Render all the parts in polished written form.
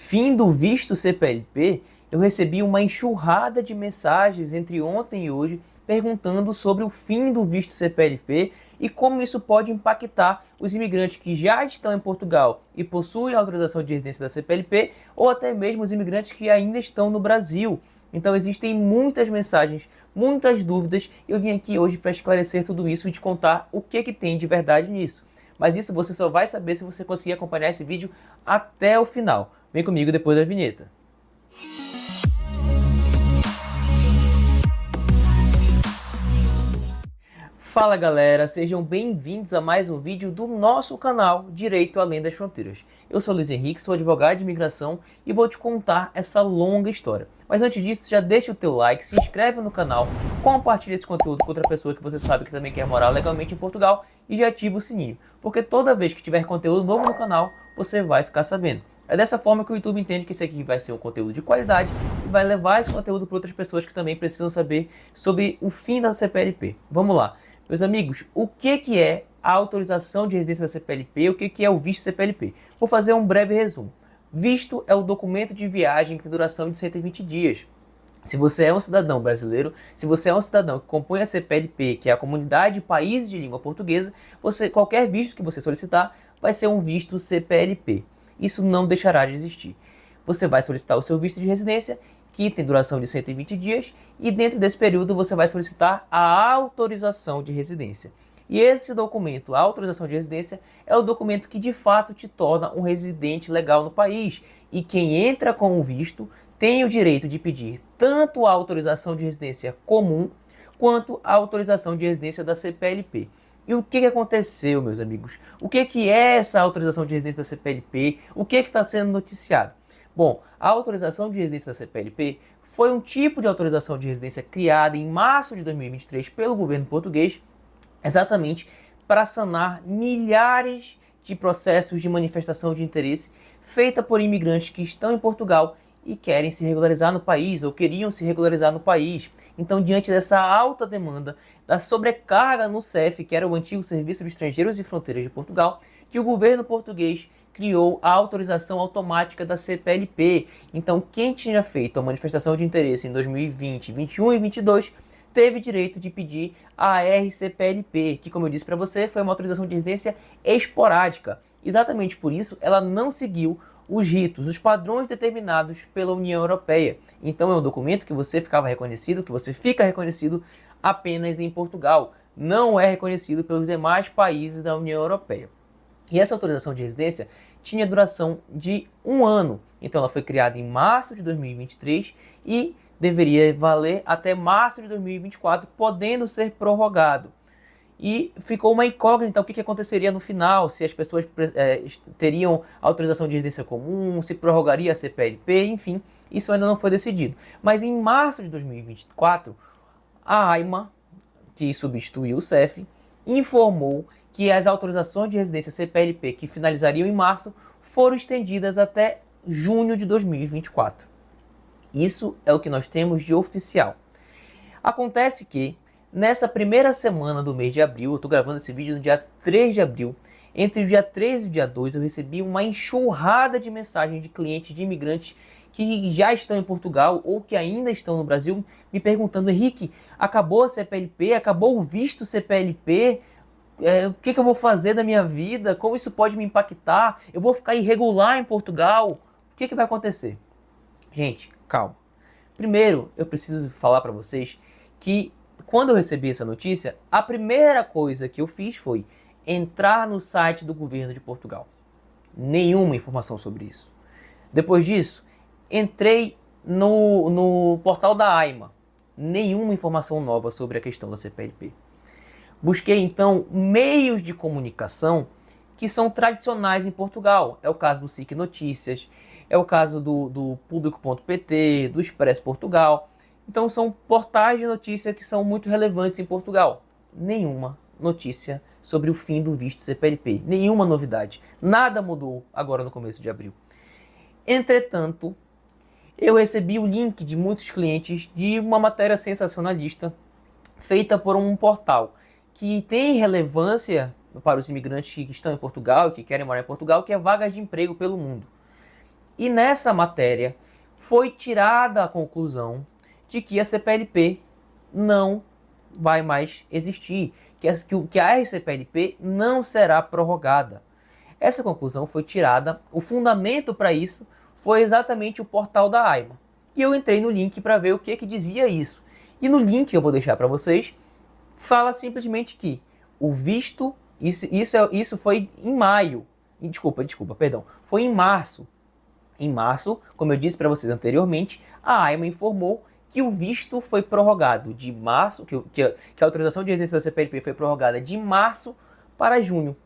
fim do visto CPLP, eu recebi uma enxurrada de mensagens entre ontem e hoje perguntando sobre o fim do visto CPLP e como isso pode impactar os imigrantes que já estão em Portugal e possuem autorização de residência da CPLP ou até mesmo os imigrantes que ainda estão no Brasil. Então existem muitas mensagens, muitas dúvidas e eu vim aqui hoje para esclarecer tudo isso e te contar o que tem de verdade nisso. Mas isso você só vai saber se você conseguir acompanhar esse vídeo até o final. Vem comigo depois da vinheta. Fala galera, sejam bem-vindos a mais um vídeo do nosso canal Direito Além das Fronteiras. Eu sou Luiz Henrique, sou advogado de imigração e vou te contar essa longa história. Mas antes disso, já deixa o teu like, se inscreve no canal, compartilha esse conteúdo com outra pessoa que você sabe que também quer morar legalmente em Portugal e já ativa o sininho, porque toda vez que tiver conteúdo novo no canal, você vai ficar sabendo. É dessa forma que o YouTube entende que esse aqui vai ser um conteúdo de qualidade e vai levar esse conteúdo para outras pessoas que também precisam saber sobre o fim da CPLP. Vamos lá. Meus amigos, o que é a autorização de residência da CPLP? O que é o visto CPLP? Vou fazer um breve resumo. Visto é o documento de viagem que tem duração de 120 dias. Se você é um cidadão brasileiro, se você é um cidadão que compõe a CPLP, que é a Comunidade de Países de Língua Portuguesa, qualquer visto que você solicitar vai ser um visto CPLP. Isso não deixará de existir. Você vai solicitar o seu visto de residência, que tem duração de 120 dias, e dentro desse período você vai solicitar a autorização de residência. E esse documento, a autorização de residência, é o documento que de fato te torna um residente legal no país. E quem entra com o visto tem o direito de pedir tanto a autorização de residência comum, quanto a autorização de residência da CPLP. E o que aconteceu, meus amigos? O que é essa autorização de residência da CPLP? O que está sendo noticiado? Bom, a autorização de residência da CPLP foi um tipo de autorização de residência criada em março de 2023 pelo governo português, exatamente para sanar milhares de processos de manifestação de interesse feita por imigrantes que estão em Portugal e querem se regularizar no país ou queriam se regularizar no país. Então, diante dessa alta demanda, da sobrecarga no CEF, que era o antigo Serviço de Estrangeiros e Fronteiras de Portugal, que o governo português criou a autorização automática da CPLP. Então, quem tinha feito a manifestação de interesse em 2020, 2021 e 2022 teve direito de pedir a RCPLP, que, como eu disse para você, foi uma autorização de residência esporádica. Exatamente por isso, ela não seguiu os ritos, os padrões determinados pela União Europeia. Então, é um documento que você ficava reconhecido, que você fica reconhecido apenas em Portugal. Não é reconhecido pelos demais países da União Europeia. E essa autorização de residência tinha duração de 1 ano. Então ela foi criada em março de 2023 e deveria valer até março de 2024, podendo ser prorrogado. E ficou uma incógnita o que aconteceria no final, se as pessoas teriam autorização de residência comum, se prorrogaria a CPLP, enfim, isso ainda não foi decidido. Mas em março de 2024, a AIMA, que substituiu o CEF, informou que as autorizações de residência CPLP que finalizariam em março foram estendidas até junho de 2024. Isso é o que nós temos de oficial. Acontece que, nessa primeira semana do mês de abril, eu estou gravando esse vídeo no dia 3 de abril, entre o dia 3 e o dia 2 eu recebi uma enxurrada de mensagens de clientes, de imigrantes que já estão em Portugal ou que ainda estão no Brasil, me perguntando: Henrique, acabou a CPLP, acabou o visto CPLP, o que eu vou fazer da minha vida? Como isso pode me impactar? Eu vou ficar irregular em Portugal? O que vai acontecer? Gente, calma. Primeiro, eu preciso falar para vocês que quando eu recebi essa notícia, a primeira coisa que eu fiz foi entrar no site do governo de Portugal. Nenhuma informação sobre isso. Depois disso, entrei no portal da AIMA. Nenhuma informação nova sobre a questão da CPLP. Busquei, então, meios de comunicação que são tradicionais em Portugal. É o caso do SIC Notícias, é o caso do Público.pt, do Expresso Portugal. Então, são portais de notícia que são muito relevantes em Portugal. Nenhuma notícia sobre o fim do visto CPLP. Nenhuma novidade. Nada mudou agora no começo de abril. Entretanto, eu recebi o link de muitos clientes de uma matéria sensacionalista feita por um portal que tem relevância para os imigrantes que estão em Portugal e que querem morar em Portugal, que é vagas de emprego pelo mundo. E nessa matéria foi tirada a conclusão de que a CPLP não vai mais existir, que a RCPLP não será prorrogada. Essa conclusão foi tirada, o fundamento para isso foi exatamente o portal da AIMA. E eu entrei no link para ver o que dizia isso. E no link que eu vou deixar para vocês, fala simplesmente que o visto, isso foi em maio, perdão, foi em março. Em março, como eu disse para vocês anteriormente, a AIMA informou que o visto foi prorrogado de março, que a autorização de residência da CPLP foi prorrogada de março para junho.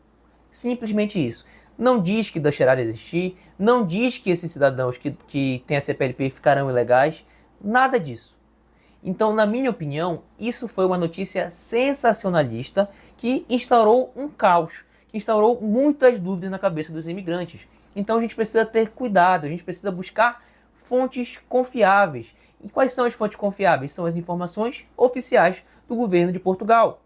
Simplesmente isso. Não diz que deixará de existir, não diz que esses cidadãos que têm a CPLP ficarão ilegais, nada disso. Então, na minha opinião, isso foi uma notícia sensacionalista que instaurou um caos, que instaurou muitas dúvidas na cabeça dos imigrantes. Então a gente precisa ter cuidado, a gente precisa buscar fontes confiáveis. E quais são as fontes confiáveis? São as informações oficiais do governo de Portugal.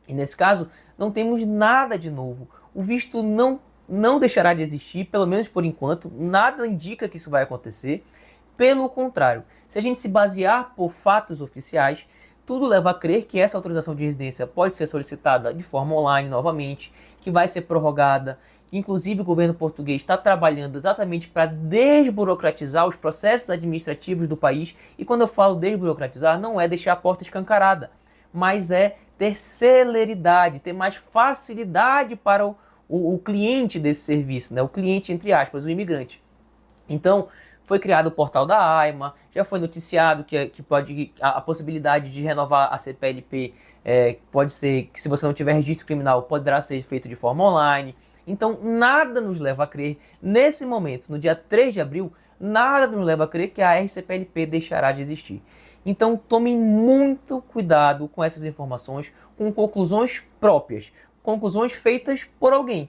E nesse caso, não temos nada de novo. O visto não deixará de existir, pelo menos por enquanto. Nada indica que isso vai acontecer. Pelo contrário, se a gente se basear por fatos oficiais, tudo leva a crer que essa autorização de residência pode ser solicitada de forma online novamente, que vai ser prorrogada. Inclusive, o governo português está trabalhando exatamente para desburocratizar os processos administrativos do país. E quando eu falo desburocratizar, não é deixar a porta escancarada, mas é ter celeridade, ter mais facilidade para o cliente desse serviço, né? O cliente, entre aspas, o imigrante. Então, foi criado o portal da AIMA, já foi noticiado que pode a possibilidade de renovar a CPLP pode ser que, se você não tiver registro criminal, poderá ser feito de forma online. Então, nada nos leva a crer, nesse momento, no dia 3 de abril, nada nos leva a crer que a RCPLP deixará de existir. Então, tomem muito cuidado com essas informações, com conclusões próprias, conclusões feitas por alguém.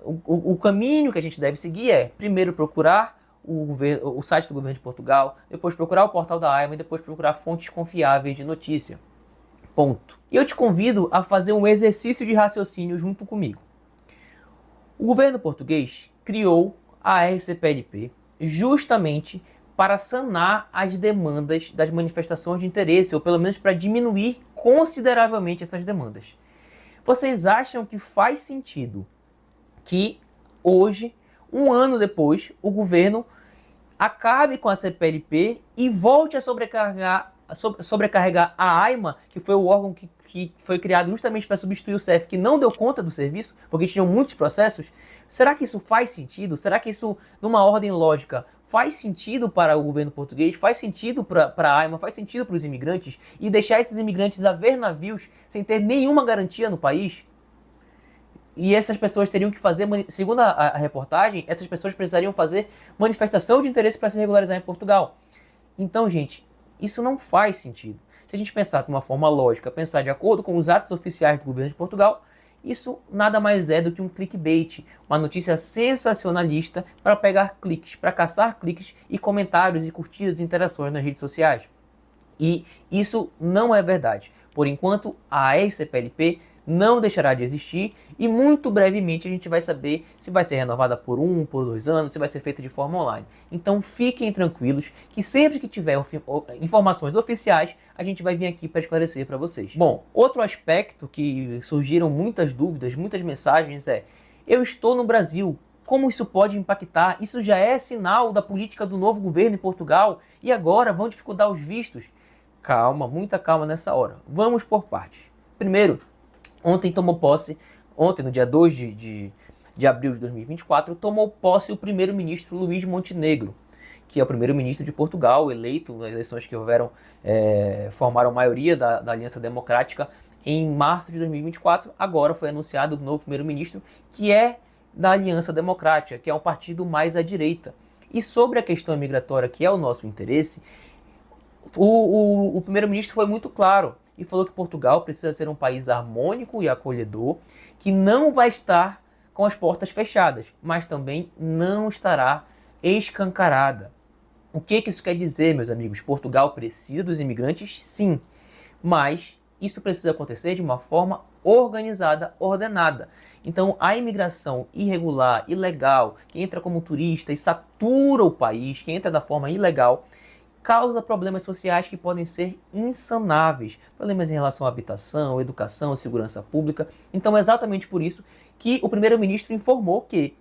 O caminho que a gente deve seguir é, primeiro, procurar o site do governo de Portugal, depois procurar o portal da AIMA e depois procurar fontes confiáveis de notícia. Ponto. E eu te convido a fazer um exercício de raciocínio junto comigo. O governo português criou a RCPLP justamente para sanar as demandas das manifestações de interesse, ou pelo menos para diminuir consideravelmente essas demandas. Vocês acham que faz sentido que hoje, um ano depois, o governo acabe com a CPLP e volte a sobrecarregar a AIMA, que foi o órgão que foi criado justamente para substituir o CEF, que não deu conta do serviço, porque tinham muitos processos? Será que isso faz sentido? Será que isso, numa ordem lógica, faz sentido para o governo português? Faz sentido para a AIMA? Faz sentido para os imigrantes? E deixar esses imigrantes a ver navios sem ter nenhuma garantia no país? E essas pessoas teriam que fazer, segundo a reportagem, essas pessoas precisariam fazer manifestação de interesse para se regularizar em Portugal. Então, gente, isso não faz sentido. Se a gente pensar de uma forma lógica, pensar de acordo com os atos oficiais do governo de Portugal, isso nada mais é do que um clickbait, uma notícia sensacionalista para pegar cliques, para caçar cliques e comentários e curtidas e interações nas redes sociais. E isso não é verdade. Por enquanto, a RCPLP não deixará de existir e muito brevemente a gente vai saber se vai ser renovada por 1, por 2 anos, se vai ser feita de forma online. Então fiquem tranquilos que sempre que tiver informações oficiais, a gente vai vir aqui para esclarecer para vocês. Bom, outro aspecto que surgiram muitas dúvidas, muitas mensagens é: eu estou no Brasil, como isso pode impactar? Isso já é sinal da política do novo governo em Portugal e agora vão dificultar os vistos? Calma, muita calma nessa hora. Vamos por partes. Primeiro, ontem, no dia 2 de abril de 2024, tomou posse o primeiro-ministro Luís Montenegro, que é o primeiro-ministro de Portugal, eleito nas eleições que houveram, formaram a maioria da Aliança Democrática em março de 2024. Agora foi anunciado o novo primeiro-ministro, que é da Aliança Democrática, que é um partido mais à direita. E sobre a questão migratória, que é o nosso interesse, o primeiro-ministro foi muito claro e falou que Portugal precisa ser um país harmônico e acolhedor, que não vai estar com as portas fechadas, mas também não estará escancarada. O que isso quer dizer, meus amigos? Portugal precisa dos imigrantes, sim, mas isso precisa acontecer de uma forma organizada, ordenada. Então, a imigração irregular, ilegal, que entra como turista e satura o país, que entra da forma ilegal, causa problemas sociais que podem ser insanáveis. Problemas em relação à habitação, educação, segurança pública. Então, é exatamente por isso que o primeiro-ministro informou que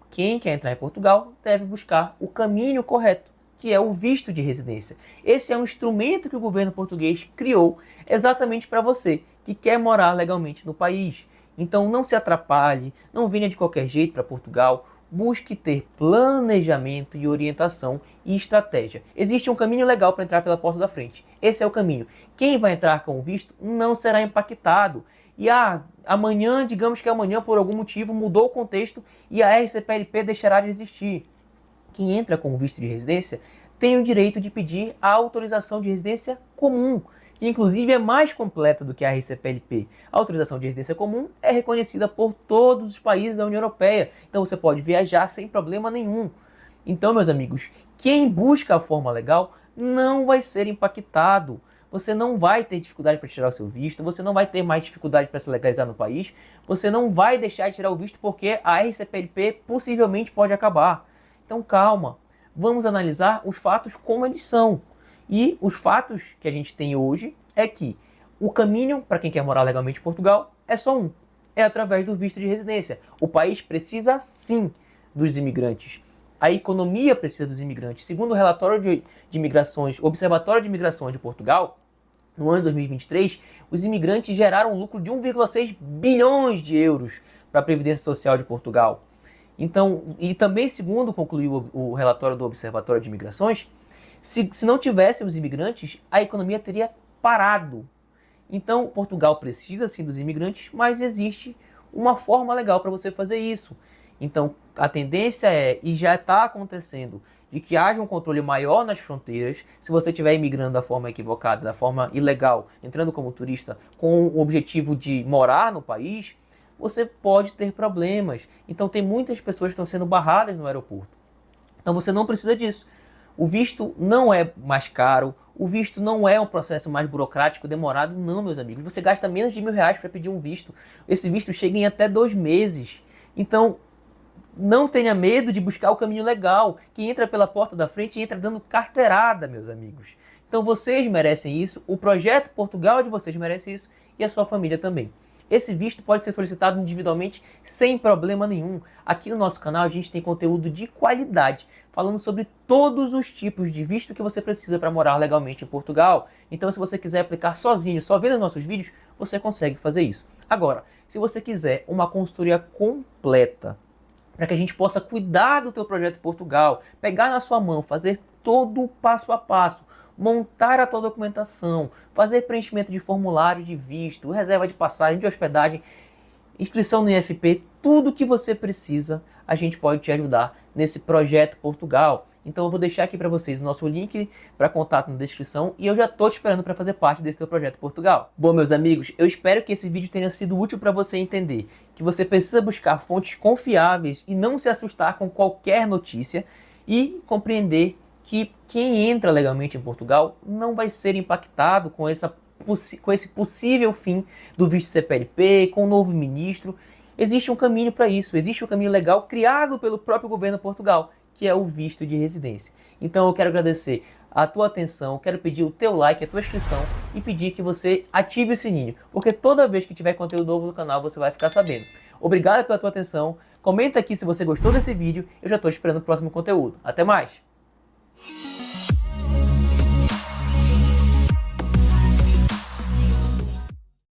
quem quer entrar em Portugal deve buscar o caminho correto, que é o visto de residência. Esse é um instrumento que o governo português criou exatamente para você que quer morar legalmente no país. Então não se atrapalhe, não venha de qualquer jeito para Portugal, busque ter planejamento e orientação e estratégia. Existe um caminho legal para entrar pela porta da frente. Esse é o caminho. Quem vai entrar com o visto não será impactado. E amanhã, digamos que amanhã por algum motivo mudou o contexto e a RCPLP deixará de existir. Quem entra com o visto de residência tem o direito de pedir a autorização de residência comum, que inclusive é mais completa do que a RCPLP. A autorização de residência comum é reconhecida por todos os países da União Europeia, então você pode viajar sem problema nenhum. Então, meus amigos, quem busca a forma legal não vai ser impactado. Você não vai ter dificuldade para tirar o seu visto, você não vai ter mais dificuldade para se legalizar no país, você não vai deixar de tirar o visto porque a RCPLP possivelmente pode acabar. Então calma, vamos analisar os fatos como eles são. E os fatos que a gente tem hoje é que o caminho para quem quer morar legalmente em Portugal é só um, é através do visto de residência. O país precisa sim dos imigrantes. A economia precisa dos imigrantes. Segundo o relatório de imigrações, Observatório de Imigrações de Portugal, no ano de 2023, os imigrantes geraram um lucro de 1,6 bilhões de euros para a Previdência Social de Portugal. Então, e também, segundo concluiu o relatório do Observatório de Imigrações, se não tivessem os imigrantes, a economia teria parado. Então, Portugal precisa sim dos imigrantes, mas existe uma forma legal para você fazer isso. Então, a tendência é, e já está acontecendo, de que haja um controle maior nas fronteiras. Se você estiver imigrando da forma equivocada, da forma ilegal, entrando como turista, com o objetivo de morar no país, você pode ter problemas. Então tem muitas pessoas que estão sendo barradas no aeroporto. Então você não precisa disso. O visto não é mais caro, o visto não é um processo mais burocrático, demorado, não, meus amigos. Você gasta menos de R$1.000 para pedir um visto. Esse visto chega em até 2 meses. Então, não tenha medo de buscar o caminho legal. Quem entra pela porta da frente entra dando carteirada, meus amigos. Então vocês merecem isso, o projeto Portugal de vocês merece isso e a sua família também. Esse visto pode ser solicitado individualmente sem problema nenhum. Aqui no nosso canal a gente tem conteúdo de qualidade, falando sobre todos os tipos de visto que você precisa para morar legalmente em Portugal. Então se você quiser aplicar sozinho, só vendo os nossos vídeos, você consegue fazer isso. Agora, se você quiser uma consultoria completa, para que a gente possa cuidar do teu projeto em Portugal, pegar na sua mão, fazer todo o passo a passo, montar a tua documentação, fazer preenchimento de formulário de visto, reserva de passagem, de hospedagem, inscrição no IFP, tudo que você precisa, a gente pode te ajudar nesse projeto Portugal. Então eu vou deixar aqui para vocês o nosso link para contato na descrição e eu já estou te esperando para fazer parte desse teu projeto Portugal. Bom, meus amigos, eu espero que esse vídeo tenha sido útil para você entender que você precisa buscar fontes confiáveis e não se assustar com qualquer notícia e compreender que quem entra legalmente em Portugal não vai ser impactado com esse possível fim do visto CPLP, com o novo ministro. Existe um caminho para isso, existe um caminho legal criado pelo próprio governo de Portugal, que é o visto de residência. Então eu quero agradecer a tua atenção, quero pedir o teu like, a tua inscrição e pedir que você ative o sininho, porque toda vez que tiver conteúdo novo no canal você vai ficar sabendo. Obrigado pela tua atenção, comenta aqui se você gostou desse vídeo, eu já estou esperando o próximo conteúdo. Até mais!